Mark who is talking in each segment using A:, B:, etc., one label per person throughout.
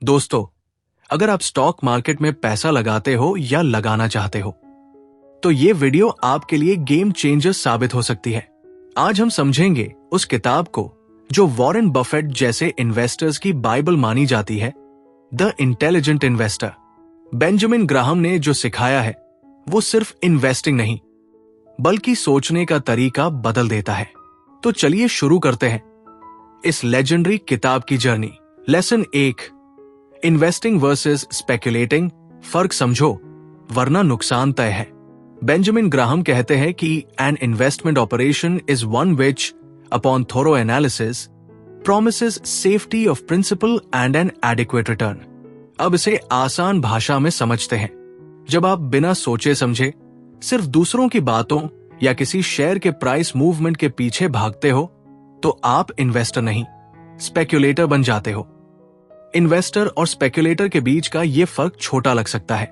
A: दोस्तों, अगर आप स्टॉक मार्केट में पैसा लगाते हो या लगाना चाहते हो तो ये वीडियो आपके लिए गेम चेंजर साबित हो सकती है। आज हम समझेंगे उस किताब को जो वॉरेन बफेट जैसे इन्वेस्टर्स की बाइबल मानी जाती है, the intelligent investor. Benjamin Graham ने जो सिखाया है वो सिर्फ इन्वेस्टिंग नहीं बल्कि सोचने का तरीका बदल देता है। तो चलिए शुरू करते हैं इस लेजेंडरी किताब की journey. Lesson 1, investing versus speculating, फर्क समझो वरना नुकसान तय है। बेंजामिन ग्राहम कहते हैं कि an investment operation is one which upon thorough analysis promises safety of principal and an adequate return. अब इसे आसान भाषा में समझते हैं। जब आप बिना सोचे समझे सिर्फ दूसरों की बातों या किसी शेयर के प्राइस मूवमेंट के पीछे भागते हो तो आप इन्वेस्टर नहीं, स्पेक्युलेटर बन जाते हो। इन्वेस्टर और स्पेक्युलेटर के बीच का यह फर्क छोटा लग सकता है,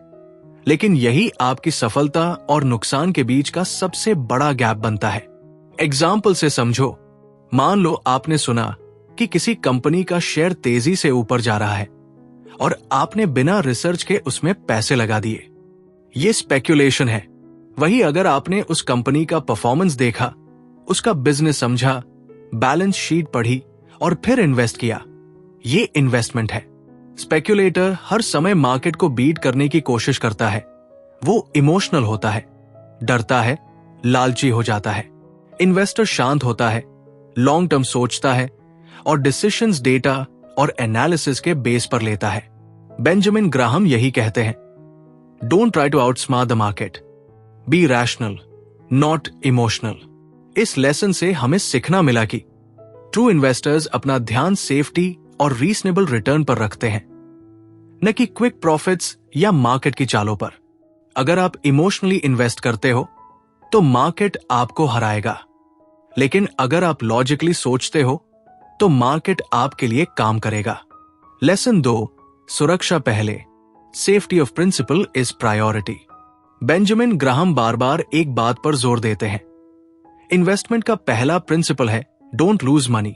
A: लेकिन यही आपकी सफलता और नुकसान के बीच का सबसे बड़ा गैप बनता है। एग्जाम्पल से समझो। मान लो आपने सुना कि किसी कंपनी का शेयर तेजी से ऊपर जा रहा है और आपने बिना रिसर्च के उसमें पैसे लगा दिए। ये स्पेक्युलेशन है। वही अगर आपने उस कंपनी का परफॉर्मेंस देखा, उसका बिजनेस समझा, बैलेंस शीट पढ़ी और फिर इन्वेस्ट किया, ये इन्वेस्टमेंट है। स्पेक्युलेटर हर समय मार्केट को बीट करने की कोशिश करता है। वो इमोशनल होता है, डरता है, लालची हो जाता है। इन्वेस्टर शांत होता है, लॉन्ग टर्म सोचता है और डिसीजंस डेटा और एनालिसिस के बेस पर लेता है। बेंजामिन ग्राहम यही कहते हैं, don't try to outsmart the market, be rational not emotional. इस लेसन से हमें सीखना मिला कि ट्रू इन्वेस्टर्स अपना ध्यान सेफ्टी और रीजनेबल रिटर्न पर रखते हैं, न कि क्विक प्रॉफिट्स या मार्केट की चालों पर। अगर आप इमोशनली इन्वेस्ट करते हो तो मार्केट आपको हराएगा, लेकिन अगर आप लॉजिकली सोचते हो तो मार्केट आपके लिए काम करेगा। लेसन 2, सुरक्षा पहले, safety of principle is priority. Benjamin Graham बार बार एक बात पर जोर देते हैं, इन्वेस्टमेंट का पहला प्रिंसिपल है डोंट लूज मनी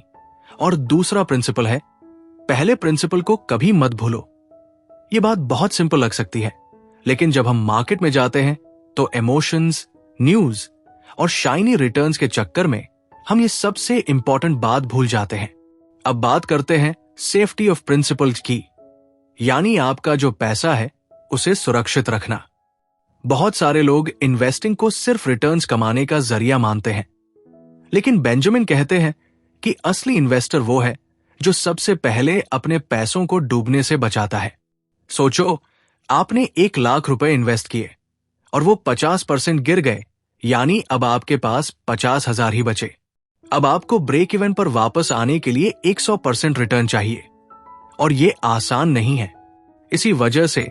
A: और दूसरा प्रिंसिपल है पहले प्रिंसिपल को कभी मत भूलो। यह बात बहुत सिंपल लग सकती है, लेकिन जब हम मार्केट में जाते हैं तो इमोशंस, न्यूज और शाइनी रिटर्न्स के चक्कर में हम ये सबसे इंपॉर्टेंट बात भूल जाते हैं। अब बात करते हैं सेफ्टी ऑफ प्रिंसिपल्स की, यानी आपका जो पैसा है उसे सुरक्षित रखना। बहुत सारे लोग इन्वेस्टिंग को सिर्फ रिटर्न्स कमाने का जरिया मानते हैं, लेकिन बेंजामिन कहते हैं कि असली इन्वेस्टर वो है जो सबसे पहले अपने पैसों को डूबने से बचाता है। सोचो, आपने 1 लाख रुपए इन्वेस्ट किए और वो 50% गिर गए, यानी अब आपके पास 50,000 ही बचे। अब आपको ब्रेक इवन पर वापस आने के लिए 100% रिटर्न चाहिए और ये आसान नहीं है। इसी वजह से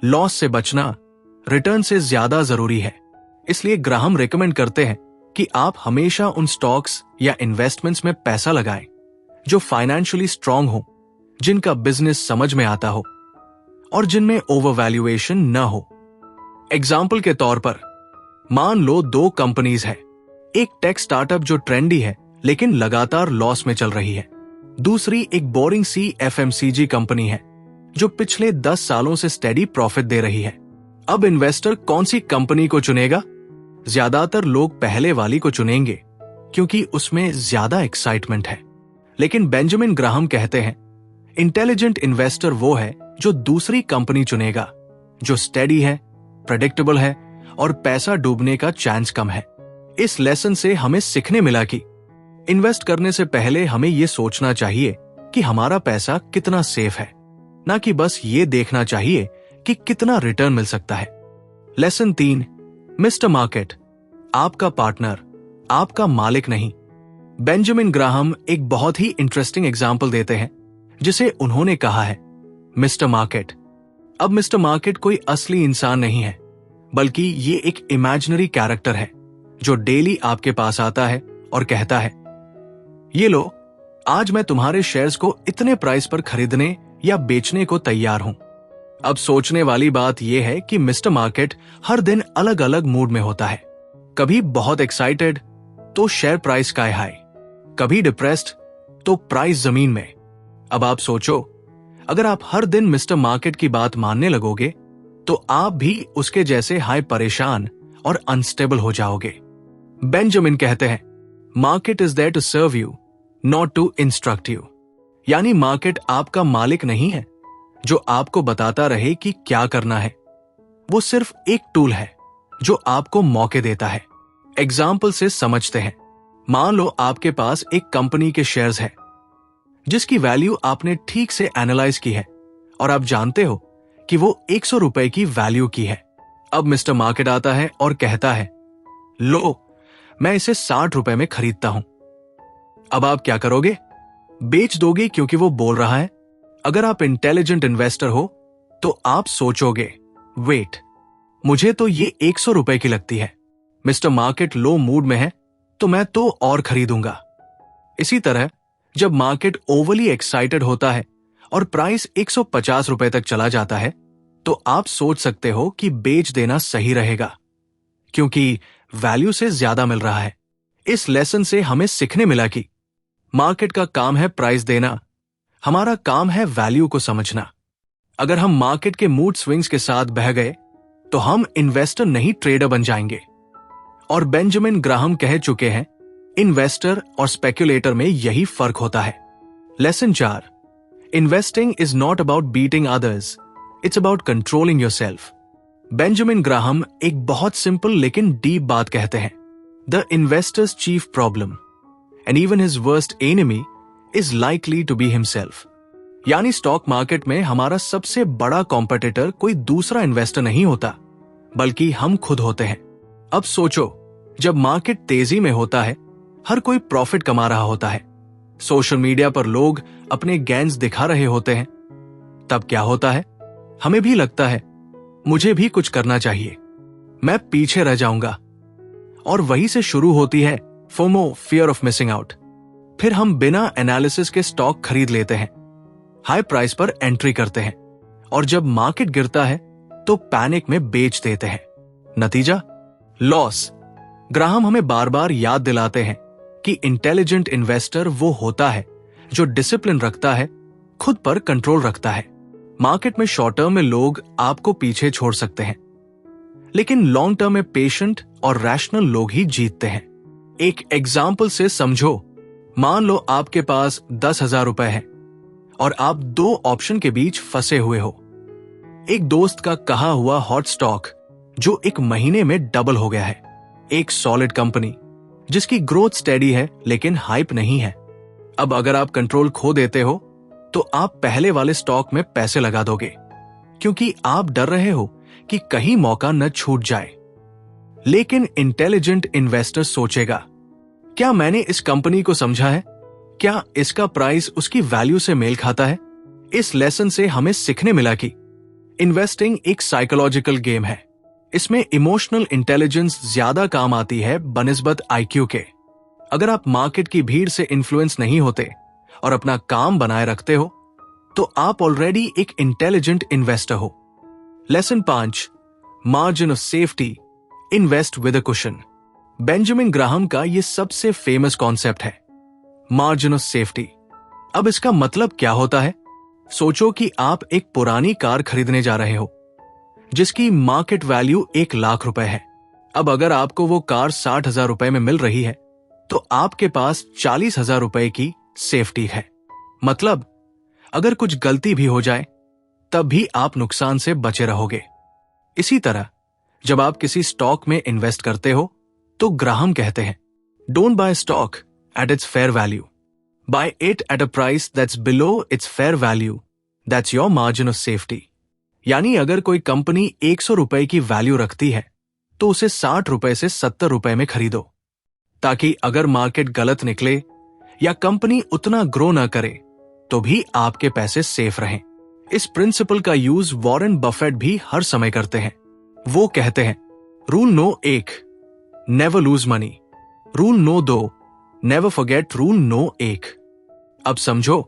A: लॉस से बचना रिटर्न से ज्यादा जरूरी है। इसलिए ग्राहम रिकमेंड करते हैं कि आप हमेशा उन स्टॉक्स या इन्वेस्टमेंट्स में पैसा लगाएं जो फाइनेंशियली स्ट्रांग हो, जिनका बिजनेस समझ में आता हो और जिनमें ओवरवैल्यूएशन न हो। एग्जाम्पल के तौर पर मान लो 2 कंपनीज है। एक टेक स्टार्टअप जो ट्रेंडी है लेकिन लगातार लॉस में चल रही है। दूसरी एक बोरिंग सी एफएमसीजी कंपनी है जो पिछले 10 सालों से स्टेडी प्रॉफिट दे रही है। अब इन्वेस्टर कौन सी कंपनी को चुनेगा? ज्यादातर लोग पहले वाली को चुनेंगे क्योंकि उसमें ज्यादा एक्साइटमेंट है। लेकिन बेंजामिन ग्राहम कहते हैं इंटेलिजेंट इन्वेस्टर वो है जो दूसरी कंपनी चुनेगा जो स्टेडी है, प्रेडिक्टेबल है और पैसा डूबने का चांस कम है। इस लेसन से हमें सीखने मिला कि इन्वेस्ट करने से पहले हमें यह सोचना चाहिए कि हमारा पैसा कितना सेफ है, ना कि बस ये देखना चाहिए कि कितना रिटर्न मिल सकता है। लेसन 3, मिस्टर मार्केट आपका पार्टनर, आपका मालिक नहीं। बेंजामिन ग्राहम एक बहुत ही इंटरेस्टिंग एग्जाम्पल देते हैं जिसे उन्होंने कहा है मिस्टर मार्केट। अब मिस्टर मार्केट कोई असली इंसान नहीं है, बल्कि ये एक इमेजिनरी कैरेक्टर है जो डेली आपके पास आता है और कहता है, ये लो, आज मैं तुम्हारे शेयर्स को इतने प्राइस पर खरीदने या बेचने को तैयार हूं। अब सोचने वाली बात यह है कि मिस्टर मार्केट हर दिन अलग अलग मूड में होता है। कभी बहुत एक्साइटेड तो शेयर प्राइस स्काई हाई, कभी डिप्रेस्ड तो प्राइस जमीन में। अब आप सोचो, अगर आप हर दिन मिस्टर मार्केट की बात मानने लगोगे तो आप भी उसके जैसे हाई परेशान और अनस्टेबल हो जाओगे। बेंजामिन कहते हैं, market is there to serve you, not to instruct you. यानी मार्केट आपका मालिक नहीं है जो आपको बताता रहे कि क्या करना है। वो सिर्फ एक टूल है जो आपको मौके देता है। एग्जाम्पल से समझते हैं। मान लो आपके पास एक कंपनी के शेयर्स हैं जिसकी वैल्यू आपने ठीक से एनालाइज की है और आप जानते हो कि वो 100 रुपए की वैल्यू की है। अब मिस्टर मार्केट आता है और कहता है, लो, मैं इसे 60 रुपए में खरीदता हूं। अब आप क्या करोगे? बेच दोगे क्योंकि वो बोल रहा है। अगर आप इंटेलिजेंट इन्वेस्टर हो तो आप सोचोगे, वेट, मुझे तो ये 100 रुपए की लगती है, मिस्टर मार्केट लो मूड में है तो मैं तो और खरीदूंगा। इसी तरह जब मार्केट ओवरली एक्साइटेड होता है और प्राइस 150 रुपए तक चला जाता है तो आप सोच सकते हो कि बेच देना सही रहेगा क्योंकि वैल्यू से ज्यादा मिल रहा है। इस लेसन से हमें सीखने मिला कि मार्केट का काम है प्राइस देना, हमारा काम है वैल्यू को समझना। अगर हम मार्केट के मूड स्विंग्स के साथ बह गए तो हम इन्वेस्टर नहीं ट्रेडर बन जाएंगे। और बेंजामिन ग्राहम कह चुके हैं, इन्वेस्टर और स्पेक्युलेटर में यही फर्क होता है। Lesson 4, investing is not about beating others, it's about controlling yourself. Benjamin Graham एक बहुत सिंपल लेकिन डीप बात कहते हैं, the investor's chief problem and even his worst enemy is likely to be himself. यानी स्टॉक मार्केट में हमारा सबसे बड़ा कॉम्पिटिटर कोई दूसरा इन्वेस्टर नहीं होता बल्कि हम खुद होते हैं। अब सोचो, जब मार्केट तेजी में होता है, हर कोई प्रॉफिट कमा रहा होता है, सोशल मीडिया पर लोग अपने गेन्स दिखा रहे होते हैं, तब क्या होता है? हमें भी लगता है मुझे भी कुछ करना चाहिए, मैं पीछे रह जाऊंगा। और वहीं से शुरू होती है FOMO, fear of missing out. फिर हम बिना एनालिसिस के स्टॉक खरीद लेते हैं, हाई प्राइस पर एंट्री करते हैं और जब मार्केट गिरता है तो पैनिक में बेच देते हैं। नतीजा लॉस। ग्राहम हमें बार बार याद दिलाते हैं कि इंटेलिजेंट इन्वेस्टर वो होता है जो डिसिप्लिन रखता है, खुद पर कंट्रोल रखता है। मार्केट में शॉर्ट टर्म में लोग आपको पीछे छोड़ सकते हैं लेकिन लॉन्ग टर्म में पेशेंट और रैशनल लोग ही जीतते हैं। एक एग्जाम्पल से समझो। मान लो आपके पास 10,000 रुपए है और आप दो ऑप्शन के बीच फंसे हुए हो। एक दोस्त का कहा हुआ हॉट स्टॉक जो एक महीने में डबल हो गया है, एक सॉलिड कंपनी जिसकी ग्रोथ स्टेडी है लेकिन हाइप नहीं है। अब अगर आप कंट्रोल खो देते हो तो आप पहले वाले स्टॉक में पैसे लगा दोगे क्योंकि आप डर रहे हो कि कहीं मौका न छूट जाए। लेकिन इंटेलिजेंट इन्वेस्टर सोचेगा, क्या मैंने इस कंपनी को समझा है? क्या इसका प्राइस उसकी वैल्यू से मेल खाता है? इस लेसन से हमें सीखने मिला कि इन्वेस्टिंग एक साइकोलॉजिकल गेम है। इसमें इमोशनल इंटेलिजेंस ज्यादा काम आती है बनिस्बत आईक्यू के। अगर आप मार्केट की भीड़ से इन्फ्लुएंस नहीं होते और अपना काम बनाए रखते हो तो आप ऑलरेडी एक इंटेलिजेंट इन्वेस्टर हो। Lesson 5, margin of safety, invest with a cushion. Benjamin Graham का यह सबसे फेमस कॉन्सेप्ट है, मार्जिन ऑफ सेफ्टी। अब इसका मतलब क्या होता है? सोचो कि आप एक पुरानी कार खरीदने जा रहे हो जिसकी मार्केट वैल्यू 1 लाख रुपए है। अब अगर आपको वो कार 60,000 रुपए में मिल रही है तो आपके पास 40,000 रुपए की सेफ्टी है। मतलब अगर कुछ गलती भी हो जाए तब भी आप नुकसान से बचे रहोगे। इसी तरह जब आप किसी स्टॉक में इन्वेस्ट करते हो तो ग्राहम कहते हैं, don't buy stock at its fair value, buy it at a price that's below its fair value, that's your margin of safety. यानी अगर कोई कंपनी 100 रुपए की वैल्यू रखती है तो उसे 60 रुपए से 70 रुपए में खरीदो, ताकि अगर मार्केट गलत निकले या कंपनी उतना ग्रो ना करे तो भी आपके पैसे सेफ रहें। इस प्रिंसिपल का यूज वॉरेन बफेट भी हर समय करते हैं। वो कहते हैं, rule no 1, never lose money, rule no 2, never forget rule no 1। अब समझो,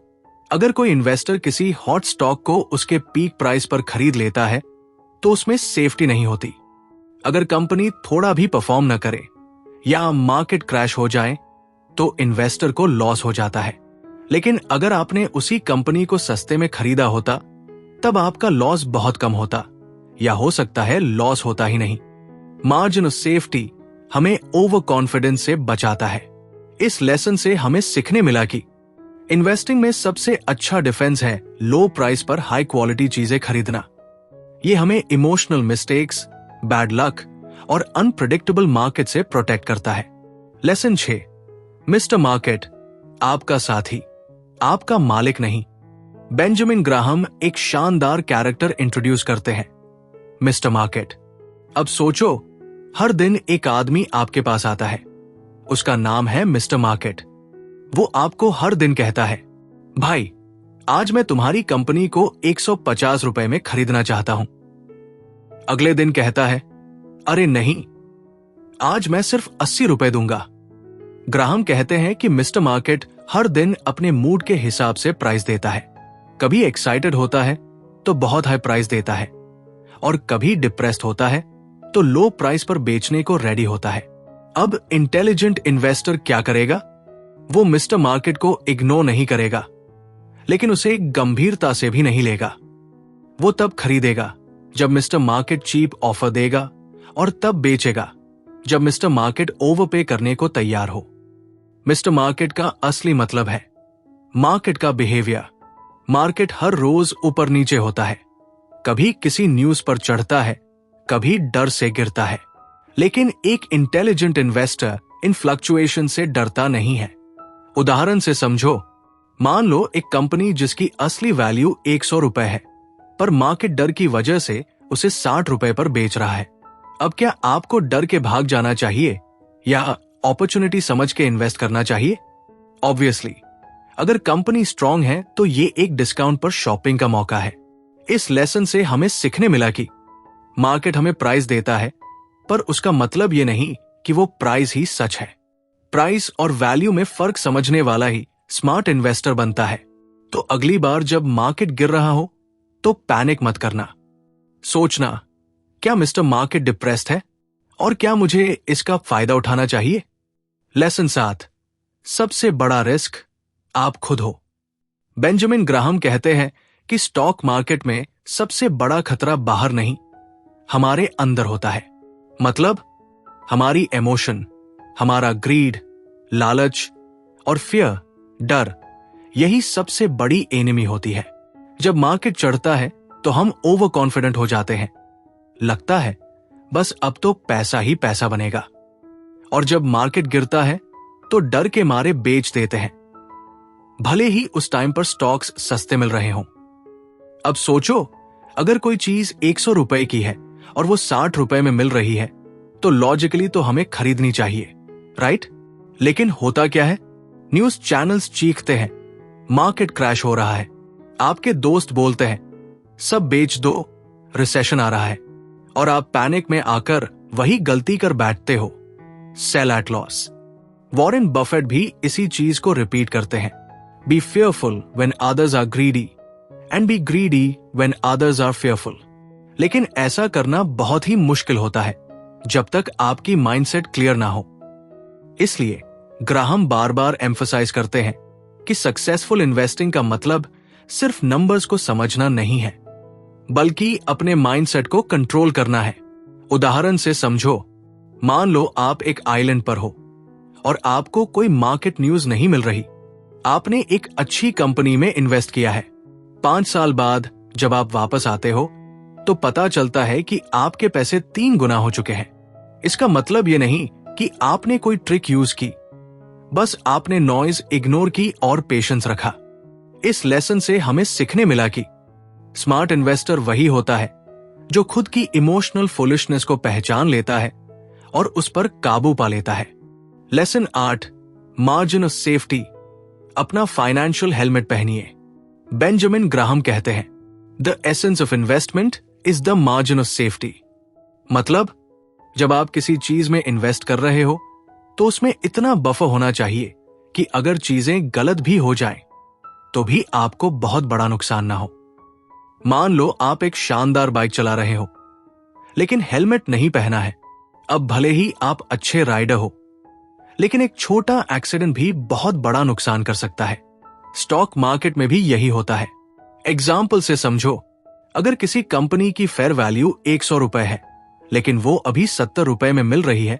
A: अगर कोई इन्वेस्टर किसी हॉट स्टॉक को उसके पीक प्राइस पर खरीद लेता है तो उसमें सेफ्टी नहीं होती। अगर कंपनी थोड़ा भी परफॉर्म न करे या मार्केट क्रैश हो जाए तो इन्वेस्टर को लॉस हो जाता है। लेकिन अगर आपने उसी कंपनी को सस्ते में खरीदा होता तब आपका लॉस बहुत कम होता, या हो सकता है लॉस होता ही नहीं। मार्जिन ऑफ सेफ्टी हमें ओवर कॉन्फिडेंस से बचाता है। इस लेसन से हमें सीखने मिला कि इन्वेस्टिंग में सबसे अच्छा डिफेंस है लो प्राइस पर हाई क्वालिटी चीजें खरीदना। ये हमें इमोशनल मिस्टेक्स, बैड लक और अनप्रेडिक्टेबल मार्केट से प्रोटेक्ट करता है। लेसन 6, मिस्टर मार्केट आपका साथी, आपका मालिक नहीं। बेंजामिन ग्राहम एक शानदार कैरेक्टर इंट्रोड्यूस करते हैं, मिस्टर मार्केट। अब सोचो, हर दिन एक आदमी आपके पास आता है, उसका नाम है मिस्टर मार्केट। वो आपको हर दिन कहता है, भाई आज मैं तुम्हारी कंपनी को 150 रुपए में खरीदना चाहता हूं। अगले दिन कहता है, अरे नहीं, आज मैं सिर्फ 80 रुपए दूंगा। ग्राहम कहते हैं कि मिस्टर मार्केट हर दिन अपने मूड के हिसाब से प्राइस देता है। कभी एक्साइटेड होता है तो बहुत हाई प्राइस देता है, और कभी डिप्रेस्ड होता है तो लो प्राइस पर बेचने को रेडी होता है। अब इंटेलिजेंट इन्वेस्टर क्या करेगा? वो मिस्टर मार्केट को इग्नोर नहीं करेगा, लेकिन उसे गंभीरता से भी नहीं लेगा। वो तब खरीदेगा जब मिस्टर मार्केट चीप ऑफर देगा, और तब बेचेगा जब मिस्टर मार्केट ओवरपे करने को तैयार हो। मिस्टर मार्केट का असली मतलब है मार्केट का बिहेवियर। मार्केट हर रोज ऊपर नीचे होता है, कभी किसी न्यूज पर चढ़ता है, कभी डर से गिरता है, लेकिन एक इंटेलिजेंट इन्वेस्टर इन फ्लक्चुएशन से डरता नहीं है। उदाहरण से समझो, मान लो एक कंपनी जिसकी असली वैल्यू 100 रुपए है, पर मार्केट डर की वजह से उसे 60 रुपए पर बेच रहा है। अब क्या आपको डर के भाग जाना चाहिए या अपॉर्चुनिटी समझ के इन्वेस्ट करना चाहिए? ऑब्वियसली, अगर कंपनी स्ट्रांग है तो ये एक डिस्काउंट पर शॉपिंग का मौका है। इस लेसन से हमें सीखने मिला कि मार्केट हमें प्राइस देता है, पर उसका मतलब ये नहीं कि वो प्राइस ही सच है। प्राइस और वैल्यू में फर्क समझने वाला ही स्मार्ट इन्वेस्टर बनता है। तो अगली बार जब मार्केट गिर रहा हो तो पैनिक मत करना। सोचना, क्या मिस्टर मार्केट डिप्रेस्ड है और क्या मुझे इसका फायदा उठाना चाहिए? लेसन 7, सबसे बड़ा रिस्क आप खुद हो। बेंजामिन ग्राहम कहते हैं कि स्टॉक मार्केट में सबसे बड़ा खतरा बाहर नहीं, हमारे अंदर होता है। मतलब हमारी इमोशन, हमारा ग्रीड, लालच और फियर, डर, यही सबसे बड़ी एनिमी होती है। जब मार्केट चढ़ता है तो हम ओवर कॉन्फिडेंट हो जाते हैं, लगता है बस अब तो पैसा ही पैसा बनेगा, और जब मार्केट गिरता है तो डर के मारे बेच देते हैं, भले ही उस टाइम पर स्टॉक्स सस्ते मिल रहे हों। अब सोचो, अगर कोई चीज 100 रुपए की है और वो 60 रुपए में मिल रही है तो लॉजिकली तो हमें खरीदनी चाहिए, राइट? लेकिन होता क्या है? न्यूज चैनल्स चीखते हैं मार्केट क्रैश हो रहा है, आपके दोस्त बोलते हैं सब बेच दो, रिसेशन आ रहा है, और आप पैनिक में आकर वही गलती कर बैठते हो, sell at loss. Warren Buffett भी इसी चीज को रिपीट करते हैं, be fearful when others are greedy and be greedy when others are fearful. लेकिन ऐसा करना बहुत ही मुश्किल होता है जब तक आपकी माइंडसेट क्लियर ना हो। इसलिए ग्राहम बार बार एम्फसाइज करते हैं कि सक्सेसफुल इन्वेस्टिंग का मतलब सिर्फ नंबर्स को समझना नहीं है, बल्कि अपने माइंडसेट को कंट्रोल करना है। उदाहरण से समझो, मान लो आप एक आइलैंड पर हो और आपको कोई मार्केट न्यूज नहीं मिल रही। आपने एक अच्छी कंपनी में इन्वेस्ट किया है। 5 साल बाद जब आप वापस आते हो तो पता चलता है कि आपके पैसे 3 गुना हो चुके हैं। इसका मतलब ये नहीं कि आपने कोई ट्रिक यूज की, बस आपने नॉइज इग्नोर की और पेशेंस रखा। इस लेसन से हमें सीखने मिला कि स्मार्ट इन्वेस्टर वही होता है जो खुद की इमोशनल फुलिशनेस को पहचान लेता है और उस पर काबू पा लेता है। लेसन 8, मार्जिन ऑफ सेफ्टी, अपना फाइनेंशियल हेलमेट पहनिए। बेंजामिन ग्राहम कहते हैं, the essence of investment is the margin of safety. मतलब जब आप किसी चीज में इन्वेस्ट कर रहे हो तो उसमें इतना बफर होना चाहिए कि अगर चीजें गलत भी हो जाएं तो भी आपको बहुत बड़ा नुकसान ना हो। मान लो आप एक शानदार बाइक चला रहे हो लेकिन हेलमेट नहीं पहना है। अब भले ही आप अच्छे राइडर हो, लेकिन एक छोटा एक्सीडेंट भी बहुत बड़ा नुकसान कर सकता है। स्टॉक मार्केट में भी यही होता है। एग्जाम्पल से समझो, अगर किसी कंपनी की फेयर वैल्यू 100 रुपए है लेकिन वो अभी 70 रुपए में मिल रही है,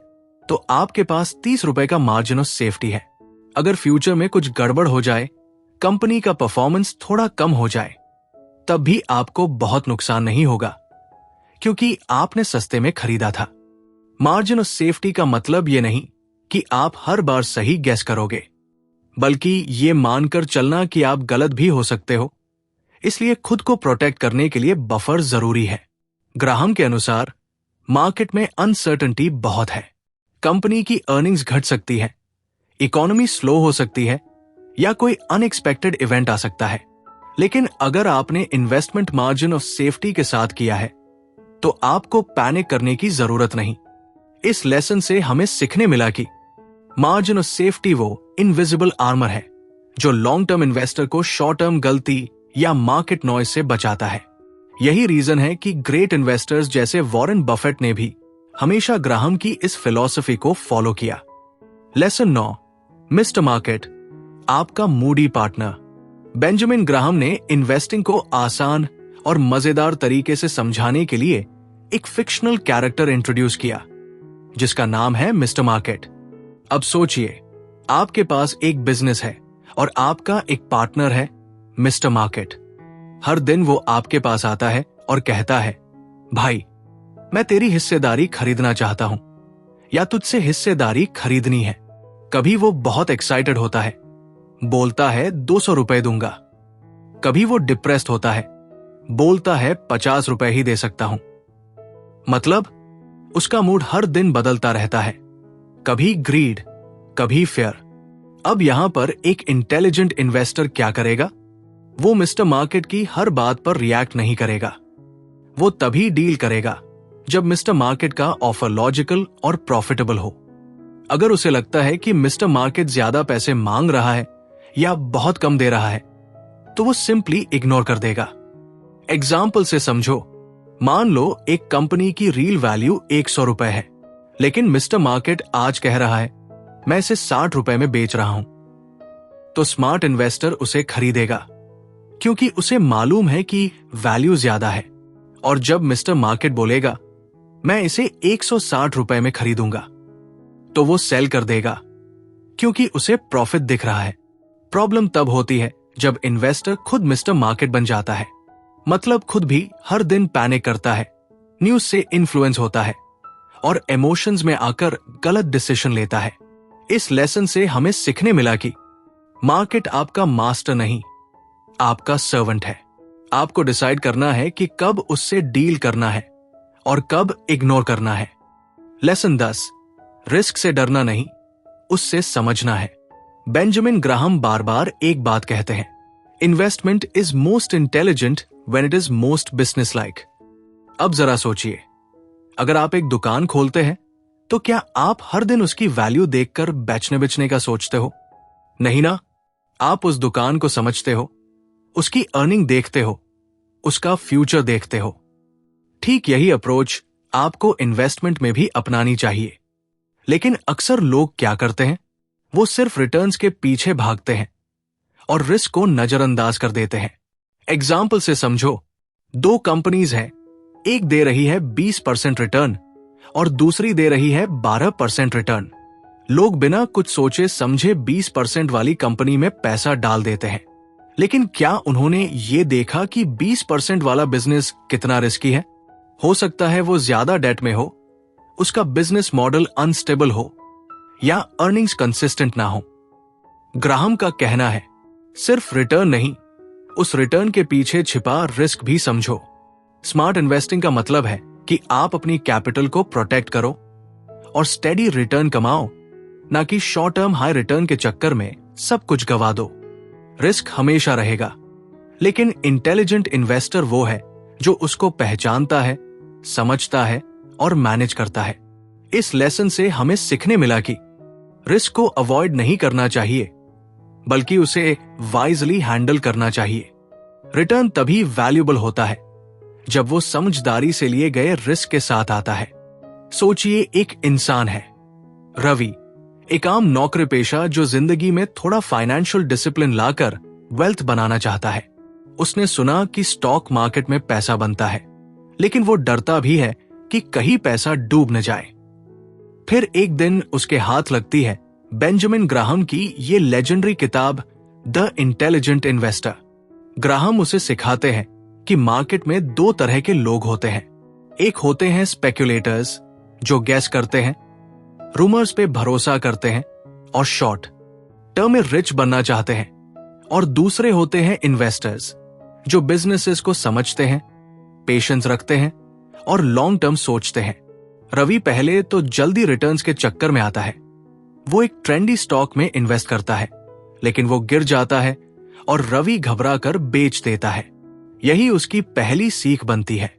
A: तो आपके पास 30 रुपए का मार्जिन ऑफ सेफ्टी है। अगर फ्यूचर में कुछ गड़बड़ हो जाए, कंपनी का परफॉर्मेंस थोड़ा कम हो जाए, तब भी आपको बहुत नुकसान नहीं होगा क्योंकि आपने सस्ते में खरीदा था। मार्जिन ऑफ सेफ्टी का मतलब यह नहीं कि आप हर बार सही गैस करोगे, बल्कि ये मानकर चलना कि आप गलत भी हो सकते हो। इसलिए खुद को प्रोटेक्ट करने के लिए बफर जरूरी है। ग्राहम के अनुसार मार्केट में अनसर्टेनिटी बहुत है। कंपनी की अर्निंग्स घट सकती है, इकोनॉमी स्लो हो सकती है या कोई अनएक्सपेक्टेड इवेंट आ सकता है। लेकिन अगर आपने इन्वेस्टमेंट मार्जिन ऑफ सेफ्टी के साथ किया है तो आपको पैनिक करने की जरूरत नहीं। इस लेसन से हमें सीखने मिला कि मार्जिन ऑफ सेफ्टी वो इनविजिबल आर्मर है जो लॉन्ग टर्म इन्वेस्टर को शॉर्ट टर्म गलती या मार्केट नॉइज से बचाता है। यही रीजन है कि ग्रेट इन्वेस्टर्स जैसे वॉरेन बफेट ने भी हमेशा ग्राहम की इस फिलॉसफी को फॉलो किया। लेसन 9, मिस्टर मार्केट आपका मूडी पार्टनर। बेंजामिन ग्राहम ने इन्वेस्टिंग को आसान और मजेदार तरीके से समझाने के लिए एक फिक्शनल कैरेक्टर इंट्रोड्यूस किया जिसका नाम है मिस्टर मार्केट। अब सोचिए, आपके पास एक बिजनेस है और आपका एक पार्टनर है मिस्टर मार्केट। हर दिन वो आपके पास आता है और कहता है, भाई मैं तेरी हिस्सेदारी खरीदना चाहता हूं या तुझसे हिस्सेदारी खरीदनी है। कभी वो बहुत एक्साइटेड होता है, बोलता है 200 रुपए दूंगा। कभी वो डिप्रेस्ड होता है, बोलता है 50 रुपए ही दे सकता हूं। मतलब उसका मूड हर दिन बदलता रहता है, कभी ग्रीड, कभी फेयर। अब यहां पर एक इंटेलिजेंट इन्वेस्टर क्या करेगा? वो मिस्टर मार्केट की हर बात पर रिएक्ट नहीं करेगा। वो तभी डील करेगा जब मिस्टर मार्केट का ऑफर लॉजिकल और प्रॉफिटेबल हो। अगर उसे लगता है कि मिस्टर मार्केट ज्यादा पैसे मांग रहा है या बहुत कम दे रहा है, तो वो सिंपली इग्नोर कर देगा। एग्जाम्पल से समझो, मान लो एक कंपनी की रियल वैल्यू 100 रुपए है, लेकिन मिस्टर मार्केट आज कह रहा है मैं इसे 60 रुपए में बेच रहा हूं। तो स्मार्ट इन्वेस्टर उसे खरीदेगा क्योंकि उसे मालूम है कि वैल्यू ज्यादा है। और जब मिस्टर मार्केट बोलेगा मैं इसे 160 रुपए में खरीदूंगा, तो वो सेल कर देगा क्योंकि उसे प्रॉफिट दिख रहा है। प्रॉब्लम तब होती है जब इन्वेस्टर खुद मिस्टर मार्केट बन जाता है, मतलब खुद भी हर दिन पैनिक करता है, न्यूज से इन्फ्लुएंस होता है और इमोशंस में आकर गलत डिसीजन लेता है। इस लेसन से हमें सीखने मिला कि मार्केट आपका मास्टर नहीं, आपका सर्वेंट है। आपको डिसाइड करना है कि कब उससे डील करना है और कब इग्नोर करना है। लेसन 10, रिस्क से डरना नहीं, उससे समझना है। बेंजामिन ग्राहम बार बार एक बात कहते हैं, investment is most intelligent when it is most business like. अब जरा सोचिए, अगर आप एक दुकान खोलते हैं तो क्या आप हर दिन उसकी वैल्यू देखकर बेचने बिचने का सोचते हो? नहीं ना, आप उस दुकान को समझते हो, उसकी अर्निंग देखते हो, उसका फ्यूचर देखते हो। ठीक यही अप्रोच आपको इन्वेस्टमेंट में भी अपनानी चाहिए। लेकिन अक्सर लोग क्या करते हैं, वो सिर्फ रिटर्न्स के पीछे भागते हैं और रिस्क को नजरअंदाज कर देते हैं। एग्जाम्पल से समझो, 2 कंपनीज हैं, एक दे रही है 20% रिटर्न और दूसरी दे रही है 12% रिटर्न। लोग बिना कुछ सोचे समझे 20% वाली कंपनी में पैसा डाल देते हैं। लेकिन क्या उन्होंने ये देखा कि 20% वाला बिजनेस कितना रिस्की है? हो सकता है वो ज्यादा डेट में हो, उसका बिजनेस मॉडल अनस्टेबल हो या अर्निंग्स कंसिस्टेंट ना हो। ग्राहम का कहना है, सिर्फ रिटर्न नहीं, उस रिटर्न के पीछे छिपा रिस्क भी समझो। स्मार्ट इन्वेस्टिंग का मतलब है कि आप अपनी कैपिटल को प्रोटेक्ट करो और स्टेडी रिटर्न कमाओ, ना कि शॉर्ट टर्म हाई रिटर्न के चक्कर में सब कुछ गवा दो। रिस्क हमेशा रहेगा, लेकिन इंटेलिजेंट इन्वेस्टर वो है जो उसको पहचानता है, समझता है और मैनेज करता है। इस लेसन से हमें सीखने मिला कि रिस्क को अवॉइड नहीं करना चाहिए, बल्कि उसे वाइजली हैंडल करना चाहिए। रिटर्न तभी वैल्यूएबल होता है जब वो समझदारी से लिए गए रिस्क के साथ आता है। सोचिए, एक इंसान है रवि, एक आम नौकरी पेशा जो जिंदगी में थोड़ा फाइनेंशियल डिसिप्लिन लाकर वेल्थ बनाना चाहता है। उसने सुना कि स्टॉक मार्केट में पैसा बनता है, लेकिन वो डरता भी है कि कहीं पैसा डूब न जाए। फिर एक दिन उसके हाथ लगती है बेंजामिन ग्राहम की ये लेजेंडरी किताब द इंटेलिजेंट इन्वेस्टर। ग्राहम उसे सिखाते हैं कि मार्केट में दो तरह के लोग होते हैं। एक होते हैं स्पेक्युलेटर्स, जो गैस करते हैं, रूमर्स पे भरोसा करते हैं और शॉर्ट टर्म में रिच बनना चाहते हैं। और दूसरे होते हैं इन्वेस्टर्स, जो बिजनेसेस को समझते हैं, पेशेंस रखते हैं और लॉन्ग टर्म सोचते हैं। रवि पहले तो जल्दी रिटर्न्स के चक्कर में आता है। वो एक ट्रेंडी स्टॉक में इन्वेस्ट करता है, लेकिन वो गिर जाता है और रवि घबरा कर बेच देता है। यही उसकी पहली सीख बनती है।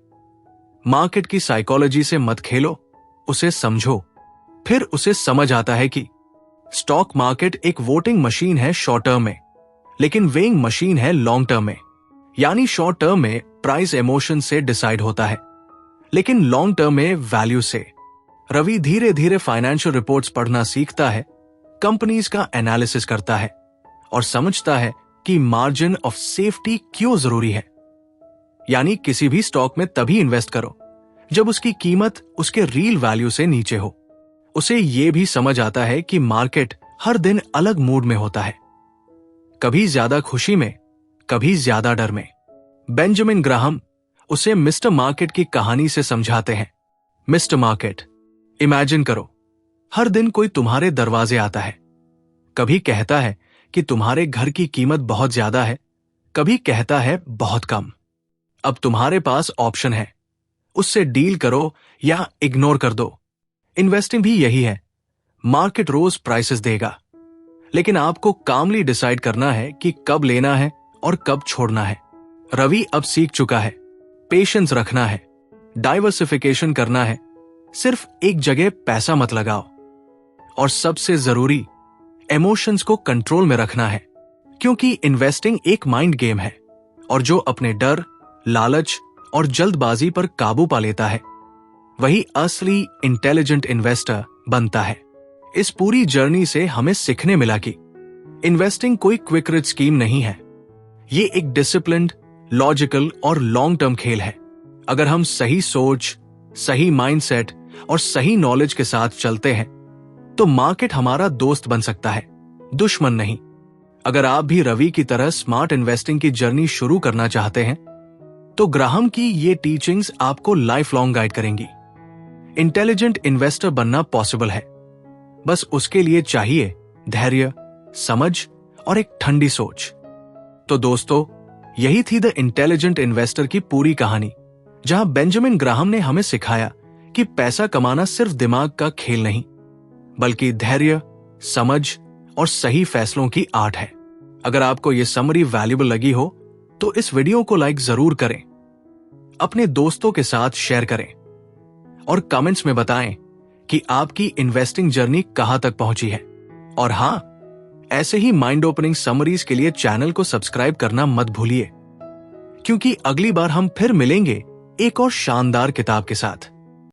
A: मार्केट की साइकोलॉजी से मत खेलो, उसे समझो। फिर उसे समझ आता है कि स्टॉक मार्केट एक वोटिंग मशीन है शॉर्ट टर्म में, लेकिन वेइंग मशीन है लॉन्ग टर्म में। यानी शॉर्ट टर्म में प्राइस इमोशन से डिसाइड होता है, लेकिन लॉन्ग टर्म में वैल्यू से। रवि धीरे धीरे फाइनेंशियल रिपोर्ट्स पढ़ना सीखता है, कंपनीज का एनालिसिस करता है और समझता है कि मार्जिन ऑफ सेफ्टी क्यों जरूरी है। यानी किसी भी स्टॉक में तभी इन्वेस्ट करो जब उसकी कीमत उसके रियल वैल्यू से नीचे हो। उसे यह भी समझ आता है कि मार्केट हर दिन अलग मूड में होता है, कभी ज्यादा खुशी में, कभी ज्यादा डर में। बेंजामिन ग्राहम उसे मिस्टर मार्केट की कहानी से समझाते हैं। मिस्टर मार्केट, इमेजिन करो, हर दिन कोई तुम्हारे दरवाजे आता है। कभी कहता है कि तुम्हारे घर की कीमत बहुत ज्यादा है, कभी कहता है बहुत कम। अब तुम्हारे पास ऑप्शन है, उससे डील करो या इग्नोर कर दो। इन्वेस्टिंग भी यही है। मार्केट रोज प्राइसेस देगा, लेकिन आपको कामली डिसाइड करना है कि कब लेना है और कब छोड़ना है। रवि अब सीख चुका है, पेशेंस रखना है, डाइवर्सिफिकेशन करना है, सिर्फ एक जगह पैसा मत लगाओ। और सबसे जरूरी, इमोशंस को कंट्रोल में रखना है, क्योंकि इन्वेस्टिंग एक माइंड गेम है और जो अपने डर, लालच और जल्दबाजी पर काबू पा लेता है, वही असली इंटेलिजेंट इन्वेस्टर बनता है। इस पूरी जर्नी से हमें सीखने मिला कि इन्वेस्टिंग कोई क्विक रिच स्कीम नहीं है। ये एक डिसिप्लिन्ड, लॉजिकल और लॉन्ग टर्म खेल है। अगर हम सही सोच, सही माइंडसेट और सही नॉलेज के साथ चलते हैं तो मार्केट हमारा दोस्त बन सकता है, दुश्मन नहीं। अगर आप भी रवि की तरह स्मार्ट इन्वेस्टिंग की जर्नी शुरू करना चाहते हैं तो ग्राहम की ये टीचिंग्स आपको लाइफ लॉन्ग गाइड करेंगी। इंटेलिजेंट इन्वेस्टर बनना पॉसिबल है, बस उसके लिए चाहिए धैर्य, समझ और एक ठंडी सोच। तो दोस्तों, यही थी द इंटेलिजेंट इन्वेस्टर की पूरी कहानी, जहां बेंजामिन ग्राहम ने हमें सिखाया कि पैसा कमाना सिर्फ दिमाग का खेल नहीं, बल्कि धैर्य, समझ और सही फैसलों की आर्ट है। अगर आपको यह समरी वैल्यूएबल लगी हो तो इस वीडियो को लाइक जरूर करें, अपने दोस्तों के साथ शेयर करें और कमेंट्स में बताएं कि आपकी इन्वेस्टिंग जर्नी कहां तक पहुंची है। और हां, ऐसे ही माइंड ओपनिंग समरीज के लिए चैनल को सब्सक्राइब करना मत भूलिए, क्योंकि अगली बार हम फिर मिलेंगे एक और शानदार किताब के साथ।